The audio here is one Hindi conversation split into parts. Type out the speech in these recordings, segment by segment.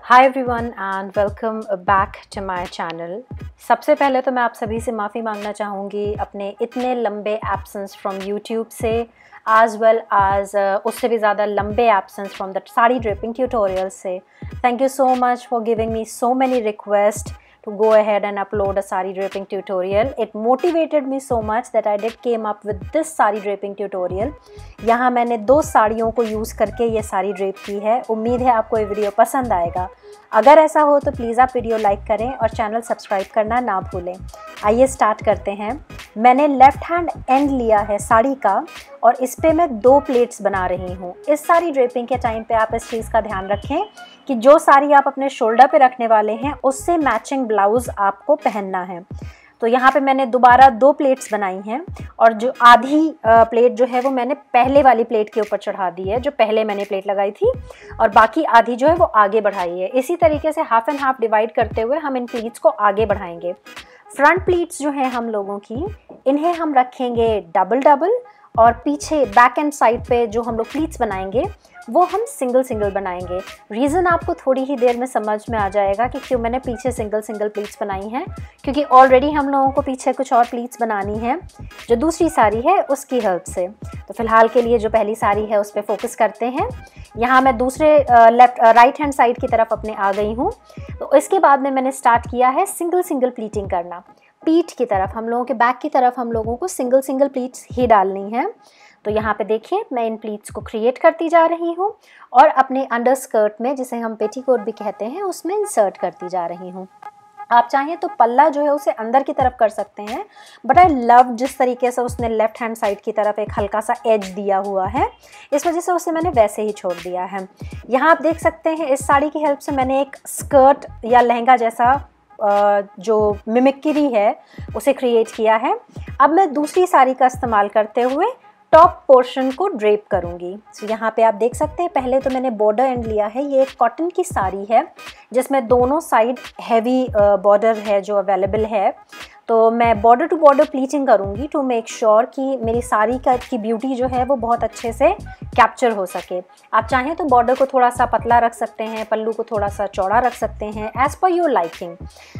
Hi everyone and welcome back to my channel. सबसे पहले तो मैं आप सभी से माफ़ी मांगना चाहूँगी अपने इतने लंबे एब्सेंस फ्रॉम यूट्यूब से, एज वेल एज उससे भी ज़्यादा लंबे absence from the sari draping tutorial से। Thank you so much for giving me so many requests to go ahead and upload a saree draping tutorial. It motivated me so much that I did came up with this saree draping tutorial. यहाँ मैंने 2 साड़ियों को यूज़ करके ये साड़ी ड्रेप की है। उम्मीद है आपको ये वीडियो पसंद आएगा। अगर ऐसा हो तो प्लीज़ आप वीडियो लाइक करें और चैनल सब्सक्राइब करना ना भूलें। आइए स्टार्ट करते हैं। मैंने लेफ़्ट हैंड एंड लिया है साड़ी का और इस पे मैं 2 प्लेट्स बना रही हूँ। इस साड़ी ड्रेपिंग के टाइम पे आप इस चीज़ का ध्यान रखें कि जो साड़ी आप अपने शोल्डर पे रखने वाले हैं उससे मैचिंग ब्लाउज़ आपको पहनना है। तो यहाँ पे मैंने दोबारा 2 प्लेट्स बनाई हैं और जो आधी प्लेट जो है वो मैंने पहले वाली प्लेट के ऊपर चढ़ा दी है, जो पहले मैंने प्लेट लगाई थी, और बाकी आधी जो है वो आगे बढ़ाई है। इसी तरीके से हाफ एंड हाफ डिवाइड करते हुए हम इन प्लीट्स को आगे बढ़ाएंगे। फ्रंट प्लीट्स जो हैं हम लोगों की, इन्हें हम रखेंगे डबल डबल, और पीछे बैक एंड साइड पे जो हम लोग प्लीट्स बनाएंगे वो हम सिंगल सिंगल बनाएंगे। रीज़न आपको थोड़ी ही देर में समझ में आ जाएगा कि क्यों मैंने पीछे सिंगल सिंगल प्लीट्स बनाई हैं, क्योंकि ऑलरेडी हम लोगों को पीछे कुछ और प्लीट्स बनानी है जो दूसरी साड़ी है उसकी हेल्प से। तो फिलहाल के लिए जो पहली साड़ी है उस पर फोकस करते हैं। यहाँ मैं दूसरे राइट हैंड साइड की तरफ अपने आ गई हूँ। तो इसके बाद में मैंने स्टार्ट किया है सिंगल सिंगल प्लीटिंग करना। पीठ की तरफ हम लोगों के बैक की तरफ हम लोगों को सिंगल सिंगल प्लीट्स ही डालनी है। तो यहाँ पे देखिए मैं इन प्लीट्स को क्रिएट करती जा रही हूँ और अपने अंडर स्कर्ट में, जिसे हम पेटीकोट भी कहते हैं, उसमें इंसर्ट करती जा रही हूँ। आप चाहें तो पल्ला जो है उसे अंदर की तरफ कर सकते हैं, बट आई लव जिस तरीके से उसने लेफ्ट हैंड साइड की तरफ एक हल्का सा एज दिया हुआ है, इस वजह से उसे मैंने वैसे ही छोड़ दिया है। यहाँ आप देख सकते हैं इस साड़ी की हेल्प से मैंने एक स्कर्ट या लहंगा जैसा जो मिमिक्री है उसे क्रिएट किया है। अब मैं दूसरी साड़ी का इस्तेमाल करते हुए टॉप पोर्शन को ड्रेप करूँगी। तो यहाँ पे आप देख सकते हैं पहले तो मैंने बॉर्डर एंड लिया है। ये एक कॉटन की साड़ी है जिसमें दोनों साइड हैवी बॉर्डर है जो अवेलेबल है। तो मैं बॉर्डर टू बॉर्डर प्लीटिंग करूँगी टू मेक श्योर कि मेरी साड़ी की ब्यूटी जो है वो बहुत अच्छे से कैप्चर हो सके। आप चाहें तो बॉर्डर को थोड़ा सा पतला रख सकते हैं, पल्लू को थोड़ा सा चौड़ा रख सकते हैं, एज़ पर योर लाइकिंग।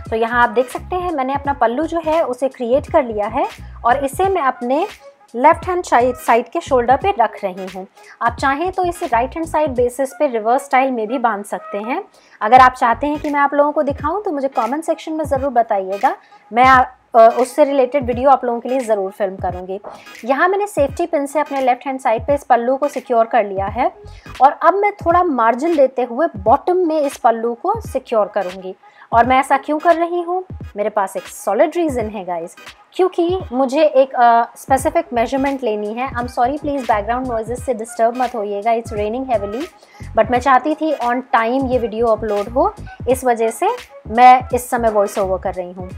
तो यहाँ आप देख सकते हैं मैंने अपना पल्लू जो है उसे क्रिएट कर लिया है और इसे मैं अपने लेफ्ट हैंड साइड के शोल्डर पे रख रही हूँ। आप चाहें तो इसे राइट हैंड साइड बेसिस पे रिवर्स स्टाइल में भी बांध सकते हैं। अगर आप चाहते हैं कि मैं आप लोगों को दिखाऊं तो मुझे कमेंट सेक्शन में ज़रूर बताइएगा, मैं उससे रिलेटेड वीडियो आप लोगों के लिए ज़रूर फिल्म करूँगी। यहाँ मैंने सेफ्टी पिन से अपने लेफ्ट हैंड साइड पे इस पल्लू को सिक्योर कर लिया है और अब मैं थोड़ा मार्जिन देते हुए बॉटम में इस पल्लू को सिक्योर करूँगी। और मैं ऐसा क्यों कर रही हूँ, मेरे पास एक सॉलिड रीज़न है गाइस, क्योंकि मुझे एक स्पेसिफिक मेजरमेंट लेनी है। I am sorry, please background noises से डिस्टर्ब मत होइएगा, इट्स रेनिंग हेविली, बट मैं चाहती थी ऑन टाइम ये वीडियो अपलोड हो, इस वजह से मैं इस समय वॉइस ओवर कर रही हूँ।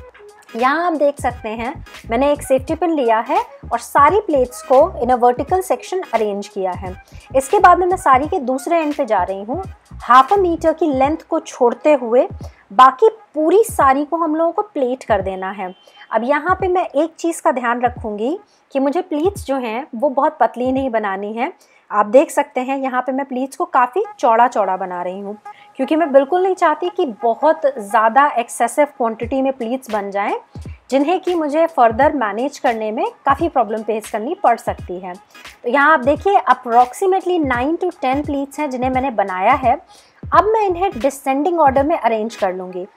यहाँ आप देख सकते हैं मैंने एक सेफ्टी पिन लिया है और सारी प्लेट्स को इन अ वर्टिकल सेक्शन अरेंज किया है। इसके बाद में मैं साड़ी के दूसरे एंड पे जा रही हूँ। 1/2 मीटर की लेंथ को छोड़ते हुए बाकी पूरी साड़ी को हम लोगों को प्लेट कर देना है। अब यहाँ पे मैं एक चीज़ का ध्यान रखूँगी कि मुझे प्लीट्स जो हैं वो बहुत पतली नहीं बनानी है। आप देख सकते हैं यहाँ पे मैं प्लीट्स को काफ़ी चौड़ा चौड़ा बना रही हूँ, क्योंकि मैं बिल्कुल नहीं चाहती कि बहुत ज़्यादा एक्सेसिव क्वांटिटी में प्लीट्स बन जाएं, जिन्हें कि मुझे फर्दर मैनेज करने में काफ़ी प्रॉब्लम फेस करनी पड़ सकती है। तो यहाँ आप देखिए अप्रॉक्सीमेटली 9 to 10 प्लीट्स हैं जिन्हें मैंने बनाया है। अब मैं इन्हें डिसेंडिंग ऑर्डर में अरेंज कर लूँगी।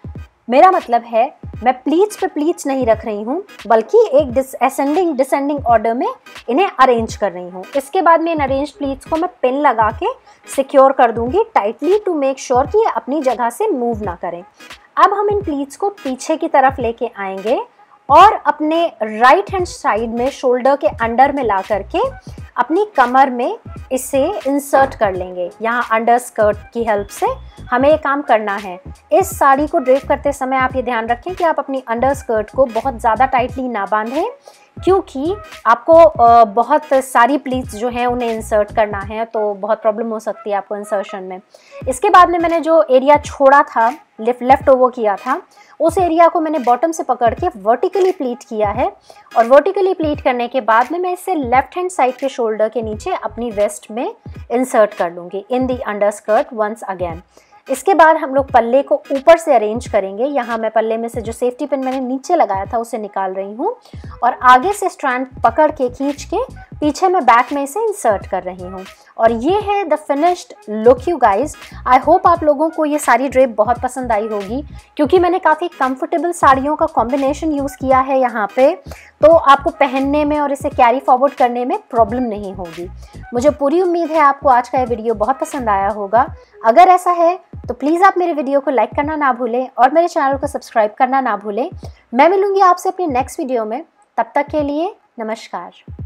मेरा मतलब है मैं प्लीट्स पे प्लीट्स नहीं रख रही हूँ, बल्कि एक डिसेंडिंग ऑर्डर में इन्हें अरेंज कर रही हूँ। इसके बाद में इन अरेंज प्लीट्स को मैं पिन लगा के सिक्योर कर दूँगी टाइटली टू मेक श्योर कि ये अपनी जगह से मूव ना करें। अब हम इन प्लीट्स को पीछे की तरफ लेके आएंगे और अपने राइट हैंड साइड में शोल्डर के अंडर में ला करके अपनी कमर में इसे इंसर्ट कर लेंगे। यहाँ अंडर स्कर्ट की हेल्प से हमें ये काम करना है। इस साड़ी को ड्रेप करते समय आप ये ध्यान रखें कि आप अपनी अंडर स्कर्ट को बहुत ज़्यादा टाइटली ना बांधें, क्योंकि आपको बहुत सारी प्लीट्स जो हैं उन्हें इंसर्ट करना है, तो बहुत प्रॉब्लम हो सकती है आपको इंसर्शन में। इसके बाद में मैंने जो एरिया छोड़ा था, लेफ्ट ओवर किया था, उस एरिया को मैंने बॉटम से पकड़ के वर्टिकली प्लीट किया है। और वर्टिकली प्लीट करने के बाद में मैं इसे लेफ्ट हैंड साइड के शोल्डर के नीचे अपनी वेस्ट में इंसर्ट कर लूँगी इन the under skirt once again. इसके बाद हम लोग पल्ले को ऊपर से अरेंज करेंगे। यहाँ मैं पल्ले में से जो सेफ्टी पिन मैंने नीचे लगाया था उसे निकाल रही हूँ और आगे से स्ट्रैंड पकड़ के खींच के पीछे मैं बैक में इसे इंसर्ट कर रही हूँ। और ये है the finished look you guys. I hope आप लोगों को ये सारी ड्रेप बहुत पसंद आई होगी, क्योंकि मैंने काफ़ी कंफर्टेबल साड़ियों का कॉम्बिनेशन यूज़ किया है यहाँ पे, तो आपको पहनने में और इसे कैरी फॉरवर्ड करने में प्रॉब्लम नहीं होगी। मुझे पूरी उम्मीद है आपको आज का ये वीडियो बहुत पसंद आया होगा। अगर ऐसा है तो प्लीज़ आप मेरे वीडियो को लाइक करना ना भूलें और मेरे चैनल को सब्सक्राइब करना ना भूलें। मैं मिलूंगी आपसे अपनी नेक्स्ट वीडियो में, तब तक के लिए नमस्कार।